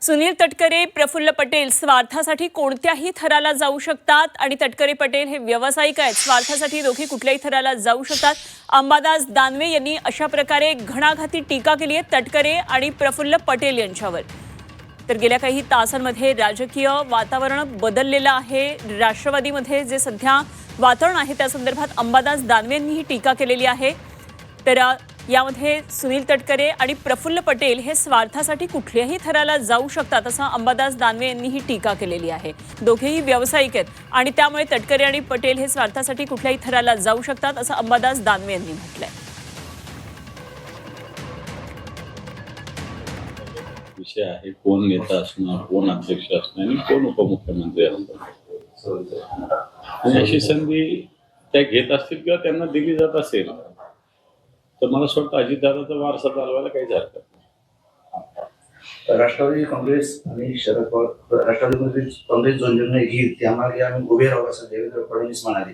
सुनील तटकरे, प्रफुल्ल पटेल स्वार्थासाठी कोणत्याही थराला जाऊ शकतात आणि तटकरे पटेल हे व्यावसायिक आहेत. स्वार्थासाठी दोघे कुठल्याही थराला जाऊ शकतात. अंबादास दानवे यांनी अशा प्रकारे घणाघाती टीका केली आहे तटकरे आणि प्रफुल्ल पटेल यांच्यावर. तर गेल्या काही तासांमध्ये राजकीय वातावरण बदललेलं आहे. राष्ट्रवादीमध्ये जे सध्या वातावरण आहे त्या संदर्भात अंबादास दानवे यांनी ही टीका केलेली आहे. तर यामध्ये सुनील तटकरे आणि प्रफुल्ल पटेल हे स्वार्थासाठी कुठल्याही थराला जाऊ शकतात असं अंबादास दानवे यांनी ही टीका केलेली आहे. दोघेही व्यावसायिक आहेत आणि त्यामुळे तटकरे आणि पटेल हे स्वार्थासाठी कुठल्याही थराला जाऊ शकतात असं अंबादास दानवे यांनी म्हटलंय. विषय आहे कोण नेता असणार, कोण अध्यक्ष असणार आणि कोण उपमुख्यमंत्री असणार. अशी संधी त्या घेत असतील किंवा त्यांना दिली जात असेल तर मला असं वाटतं अजितदादाचा वारसा चालवायला काहीच हरकत नाही. राष्ट्रवादी काँग्रेस आणि शरद पवार राष्ट्रवादी काँग्रेस जो निर्णय घेईल त्यामागे आम्ही उभे राहू असं देवेंद्र फडणवीस म्हणाले.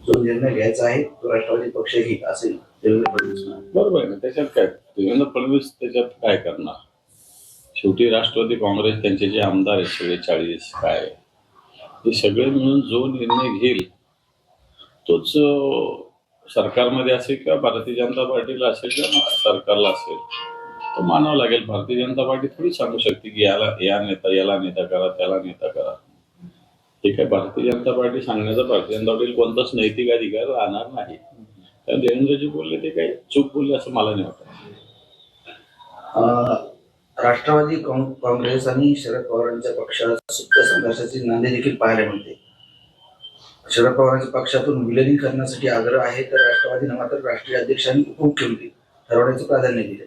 जो निर्णय घ्यायचा आहे तो राष्ट्रवादी पक्ष घेईल असे देवेंद्र फडणवीस म्हणाले. बरोबर आहे ना. त्याच्यात काय देवेंद्र फडणवीस त्याच्यात काय करणार. शेवटी राष्ट्रवादी काँग्रेस त्यांचे जे आमदार आहेत सगळे 40 काय हे सगळे मिळून जो निर्णय घेईल तोच सरकारमध्ये असेल किंवा भारतीय जनता पार्टीला असेल किंवा सरकारला असेल तो मानावं लागेल. भारतीय जनता पार्टी थोडी सांगू शकते की याला नेता करा, त्याला नेता करा. हे काय भारतीय जनता पार्टी सांगण्याचा भारतीय जनता पार्टीला कोणताच नैतिक अधिकार राहणार नाही. कारण देवेंद्रजी बोलले ते काही चूक बोलले असं मला नाही वाटत. राष्ट्रवादी काँग्रेस आणि शरद पवारांच्या पक्षात सुप्त संघर्षाची नांदी देखील पाहायला मिळते. शरद पवारांच्या पक्षातून विलीनीकरणासाठी आग्रह आहे तर राष्ट्रवादीने मात्र राष्ट्रीय अध्यक्ष आणि उपमुख्यमंत्री ठरवण्याचे प्राधान्य दिले.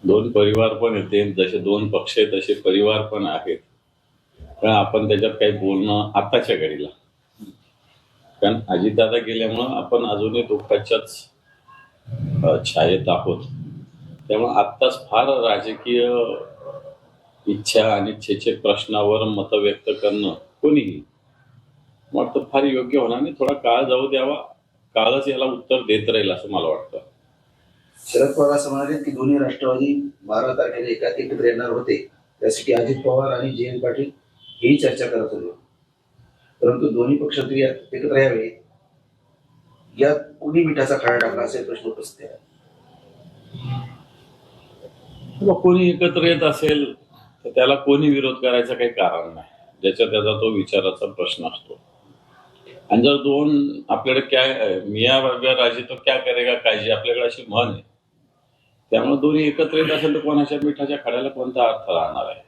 दोन परिवार पण येते, जसे दोन पक्ष आहेत तसे परिवार पण आहेत. कारण आपण त्याच्यात काही बोलणं आताच्या घडीला, कारण अजितदादा गेल्यामुळं आपण अजूनही दुःखाच्याच छायेत आहोत. त्यामुळे आत्ताच फार राजकीय इच्छा आणि इच्छेचे प्रश्नावर मत व्यक्त करणं कोणीही वाटतं फार योग्य होणार नाही. थोडा काळ जाऊ द्यावा, काळच याला उत्तर देत राहील असं मला वाटतं. शरद पवार असं म्हणाले की दोन्ही राष्ट्रवादी 12 तारखेला एकत्र येणार होते. त्यासाठी अजित पवार आणि जयंत पाटील ही चर्चा करत होते. परंतु दोन्ही पक्ष एकत्र यावे यात कुणी मिठाचा खडा टाकला असे प्रश्न उपस्थित आहे. कोणी एकत्र येत असेल तर त्याला कोणी विरोध करायचं काही कारण नाही. ज्याच्या त्याचा तो विचाराचा प्रश्न असतो. आणि जर दोन आपल्याकडे काय मिया राजी तो क्या करेगा काळजी आपल्याकडे अशी म्हण आहे. त्यामुळे दोन्ही एकत्र येत असेल तर कोणाच्या मिठाच्या खड्याला कोणता अर्थ राहणार आहे.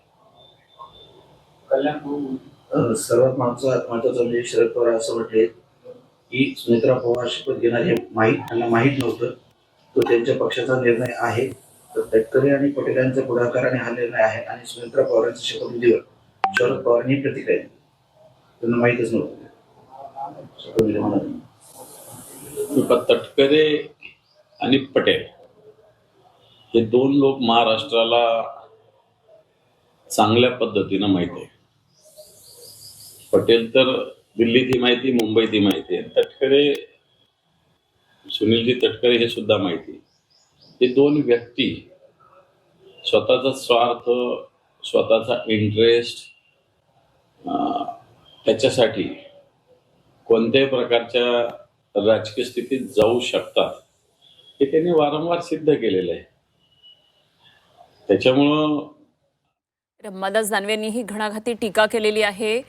सर्वात महत्वाचं म्हणजे शरद पवार असं म्हटले की सुनेत्रा पवार शपथ घेणार हे त्यांना माहीत नव्हतं. तो त्यांच्या पक्षाचा निर्णय आहे. तर तटकरे आणि पटेलांच्या पुढाकाराने हा निर्णय आहे आणि सुनेत्रा पवारांच्या शपथविधीवर शरद पवारांनी प्रतिक्रिया दिली. त्यांना माहीतच नव्हतं. तटकरे आणि पटेल हे दोन लोक महाराष्ट्राला चांगल्या पद्धतीनं माहिती आहे. पटेल तर दिल्लीत ही माहिती, मुंबईत ही माहिती आहे. तटकरे सुनीलजी तटकरे हे सुद्धा माहिती. हे दोन व्यक्ती स्वतःचा स्वार्थ, स्वतःचा इंटरेस्ट त्याच्यासाठी कोणत्याही प्रकारच्या राजकीय स्थितीत जाऊ शकतात हे त्यांनी वारंवार सिद्ध केलेलं आहे. त्याच्यामुळं अंबादास दानवे यांनी ही घणाघाती टीका केलेली आहे.